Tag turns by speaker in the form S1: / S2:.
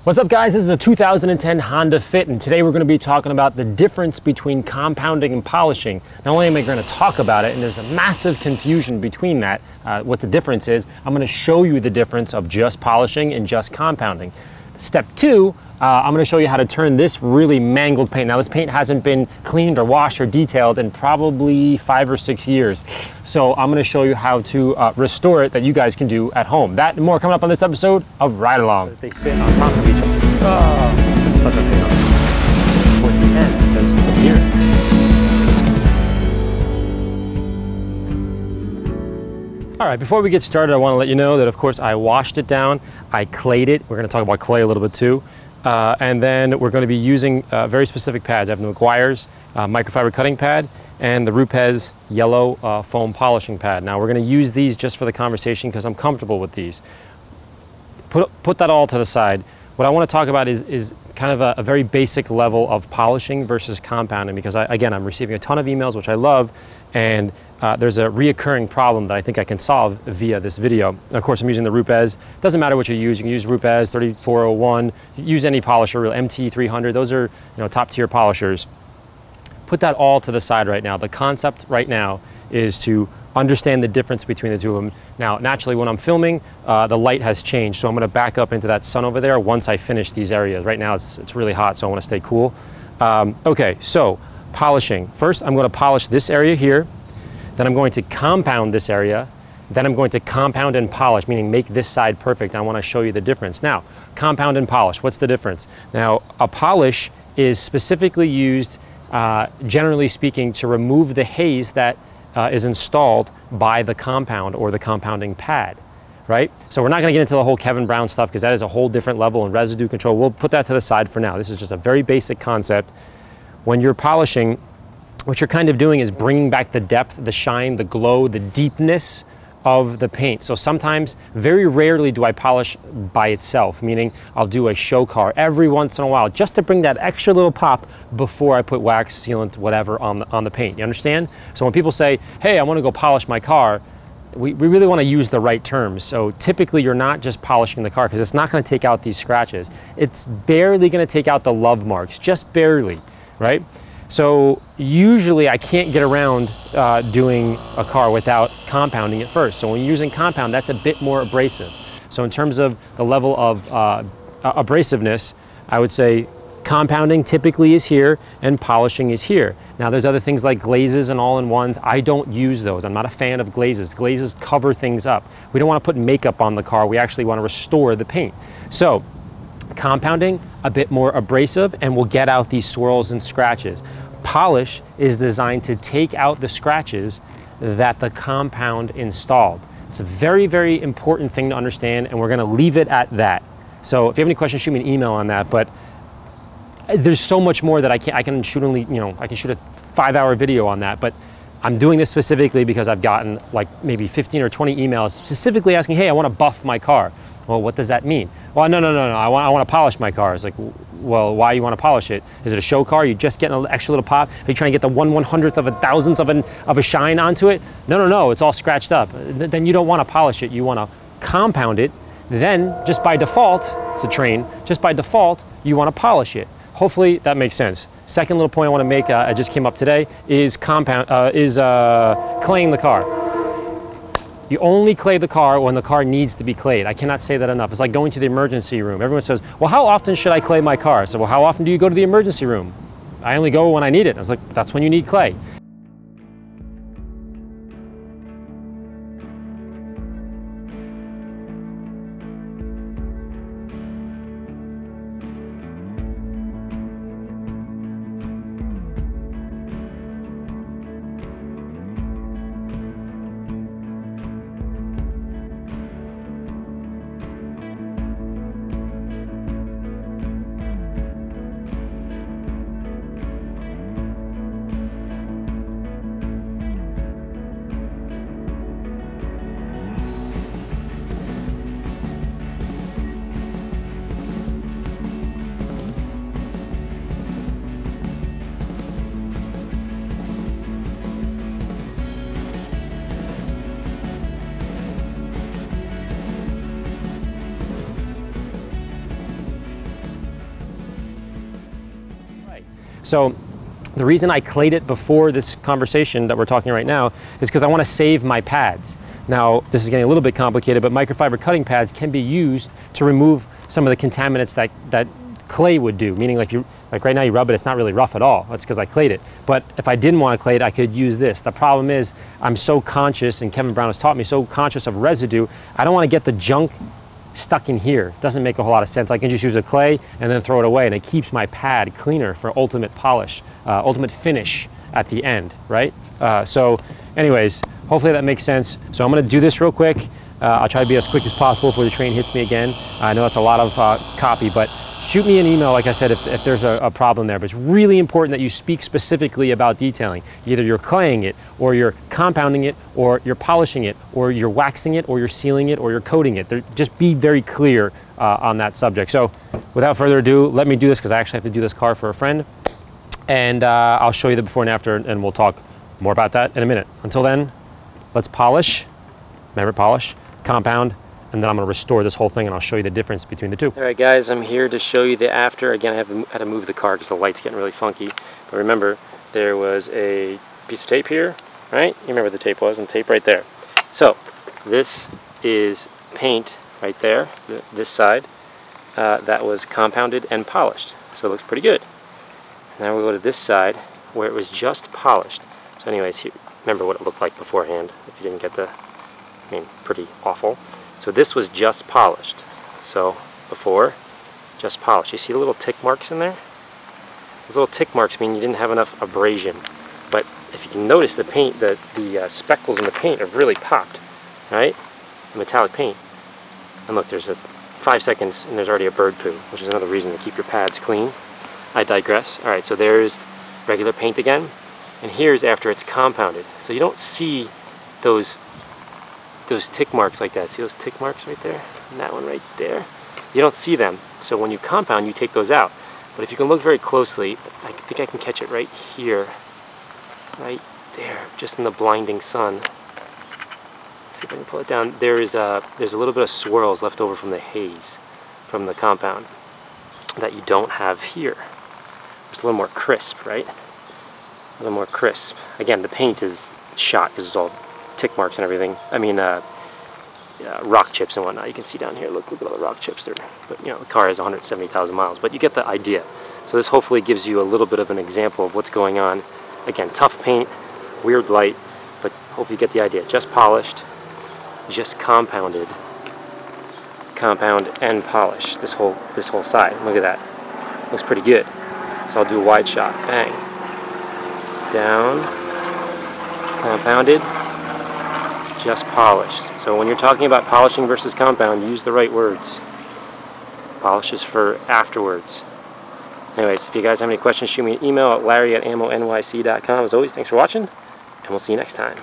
S1: What's up guys, this is a 2010 Honda Fit and today we're going to be talking about the difference between compounding and polishing. Not only am I going to talk about it, and there's a massive confusion between that, what the difference is, I'm going to show you the difference of just polishing and just compounding. Step two, I'm going to show you how to turn this really mangled paint. Now this paint hasn't been cleaned or washed or detailed in probably 5 or 6 years. So I'm going to show you how to restore it that you guys can do at home. That and more coming up on this episode of Ride Along. They sit on top of each other. Oh, touch on paint towards the end because from here. All right, before we get started, I want to let you know that of course I washed it down, I clayed it. We're going to talk about clay a little bit too. And then we're going to be using very specific pads. I have the McGuire's microfiber cutting pad and the Rupes yellow foam polishing pad. Now we're going to use these just for the conversation because I'm comfortable with these. Put that all to the side. What I want to talk about is kind of a very basic level of polishing versus compounding because again, I'm receiving a ton of emails, which I love, and there's a reoccurring problem that I think I can solve via this video. Of course, I'm using the Rupes. Doesn't matter what you use. You can use Rupes 3401. Use any polisher, real MT300. Those are top tier polishers. Put that all to the side right now. The concept right now is to understand the difference between the two of them. Now, naturally, when I'm filming, the light has changed, so I'm going to back up into that sun over there once I finish these areas. Right now, it's really hot, so I want to stay cool. Okay, so polishing. First, I'm going to polish this area here. Then I'm going to compound this area. Then I'm going to compound and polish, meaning make this side perfect. I want to show you the difference. Now, compound and polish, what's the difference? Now, a polish is specifically used, generally speaking, to remove the haze that is installed by the compound or the compounding pad, right? So we're not going to get into the whole Kevin Brown stuff because that is a whole different level and residue control. We'll put that to the side for now. This is just a very basic concept. When you're polishing, what you're kind of doing is bringing back the depth, the shine, the glow, the deepness of the paint. So sometimes, very rarely do I polish by itself, meaning I'll do a show car every once in a while just to bring that extra little pop before I put wax, sealant, whatever on the paint. You understand? So when people say, hey, I want to go polish my car, we really want to use the right terms. So typically you're not just polishing the car because it's not going to take out these scratches. It's barely going to take out the love marks, just barely, right? So usually I can't get around doing a car without compounding it first. So when you're using compound, that's a bit more abrasive. So in terms of the level of abrasiveness, I would say compounding typically is here and polishing is here. Now there's other things like glazes and all-in-ones. I don't use those. I'm not a fan of glazes. Glazes cover things up. We don't want to put makeup on the car. We actually want to restore the paint. So compounding, a bit more abrasive, and will get out these swirls and scratches. Polish is designed to take out the scratches that the compound installed. It's a very, very important thing to understand, and we're going to leave it at that. So if you have any questions, shoot me an email on that, but there's so much more that I can shoot only, I can shoot a 5-hour video on that, but I'm doing this specifically because I've gotten like maybe 15 or 20 emails specifically asking, hey, I want to buff my car. Well, what does that mean? Well, no, I want to polish my car. It's like, well, why you want to polish it? Is it a show car? Are you just getting an extra little pop? Are you trying to get the 1/100th of a thousandth of a shine onto it? No, it's all scratched up. Then you don't want to polish it. You want to compound it. Then, just by default, it's a train, just by default, you want to polish it. Hopefully that makes sense. Second little point I want to make, I just came up today, is claying the car. You only clay the car when the car needs to be clayed. I cannot say that enough. It's like going to the emergency room. Everyone says, well, how often should I clay my car? So, well, how often do you go to the emergency room? I only go when I need it. I was like, that's when you need clay. So the reason I clayed it before this conversation that we're talking right now is because I want to save my pads. Now, this is getting a little bit complicated, but microfiber cutting pads can be used to remove some of the contaminants that clay would do. Meaning, like right now you rub it, it's not really rough at all. That's because I clayed it. But if I didn't want to clay it, I could use this. The problem is I'm so conscious, and Kevin Brown has taught me, so conscious of residue, I don't want to get the junk stuck in here. It doesn't make a whole lot of sense. I can just use a clay and then throw it away, and it keeps my pad cleaner for ultimate polish, ultimate finish at the end, right? So anyways, hopefully that makes sense. So I'm gonna do this real quick. I'll try to be as quick as possible before the train hits me again. I know that's a lot of copy, but shoot me an email, like I said, if there's a problem there. But it's really important that you speak specifically about detailing. Either you're claying it, or you're compounding it, or you're polishing it, or you're waxing it, or you're sealing it, or you're coating it. Just be very clear on that subject. So without further ado, let me do this, because I actually have to do this car for a friend. And I'll show you the before and after, and we'll talk more about that in a minute. Until then, let's polish. Remember, polish, compound, and then I'm going to restore this whole thing, and I'll show you the difference between the two. All right, guys, I'm here to show you the after. Again, I had to move the car because the light's getting really funky. But remember, there was a piece of tape here, right? You remember the tape was, and tape right there. So this is paint right there, this side, that was compounded and polished. So it looks pretty good. Now we'll go to this side where it was just polished. So anyways, here, remember what it looked like beforehand, if you didn't get the, I mean, pretty awful. So this was just polished. So before, just polished. You see the little tick marks in there? Those little tick marks mean you didn't have enough abrasion. But if you can notice, the paint, the speckles in the paint have really popped, right? The metallic paint. And look, there's 5 seconds and there's already a bird poo, which is another reason to keep your pads clean. I digress. All right, so there's regular paint again. And here's after it's compounded. So you don't see those tick marks like that. See those tick marks right there? And that one right there? You don't see them. So when you compound, you take those out. But if you can look very closely, I think I can catch it right here. Right there, just in the blinding sun. Let's see if I can pull it down. There's a little bit of swirls left over from the haze, from the compound, that you don't have here. It's a little more crisp, right? A little more crisp. Again, the paint is shot because it's all tick marks and everything. I mean, rock chips and whatnot. You can see down here. Look at all the rock chips there. But you know, the car has 170,000 miles. But you get the idea. So this hopefully gives you a little bit of an example of what's going on. Again, tough paint, weird light, but hopefully you get the idea. Just polished, just compounded, compound and polish. This whole side. Look at that. Looks pretty good. So I'll do a wide shot. Bang. Down. Compounded. Just polished. So when you're talking about polishing versus compound, use the right words. Polish is for afterwards. Anyways, if you guys have any questions, shoot me an email at larry@ammonyc.com. As always, thanks for watching, and we'll see you next time.